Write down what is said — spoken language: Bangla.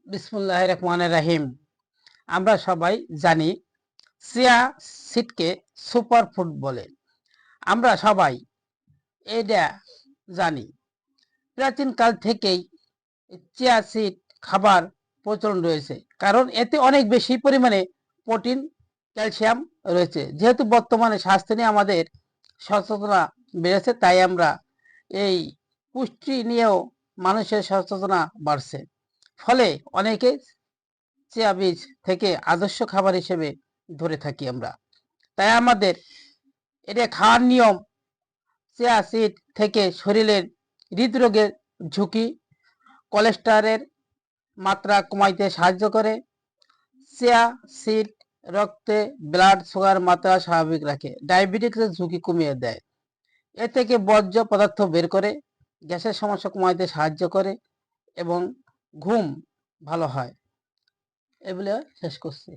বিসমুল্লাহির রহমানির রহিম। আমরা সবাই জানি চিয়া সিডকে সুপার ফুড বলে। আমরা সবাই এটা জানি। প্রাচীনকাল থেকেই চিয়া সিড খাবার প্রচলন রয়েছে, কারণ এতে অনেক বেশি পরিমাণে প্রোটিন, ক্যালসিয়াম রয়েছে। যেহেতু বর্তমানে স্বাস্থ্য নিয়ে আমাদের সচেতনতা বেড়েছে, তাই আমরা এই পুষ্টি নিয়েও মানুষের সচেতনতা বাড়ছে। ফলে অনেকে চিয়া বীজ থেকে আদর্শ খাবার হিসেবে ধরে থাকি আমরা। তাই আমাদের এটা খাওয়ার নিয়ম: চিয়া সিড থেকে শরীরের হৃদরোগের ঝুঁকি, কোলেস্টেরলের মাত্রা কমাইতে সাহায্য করে। চিয়া সিড রক্তে ব্লাড সুগার মাত্রা স্বাভাবিক রাখে, ডায়াবেটিসের ঝুঁকি কমিয়ে দেয়। এ থেকে বর্জ্য পদার্থ বের করে গ্যাসের সমস্যা কমাইতে সাহায্য করে এবং ঘুম ভালো হয়। এগুলো শেষ করছি।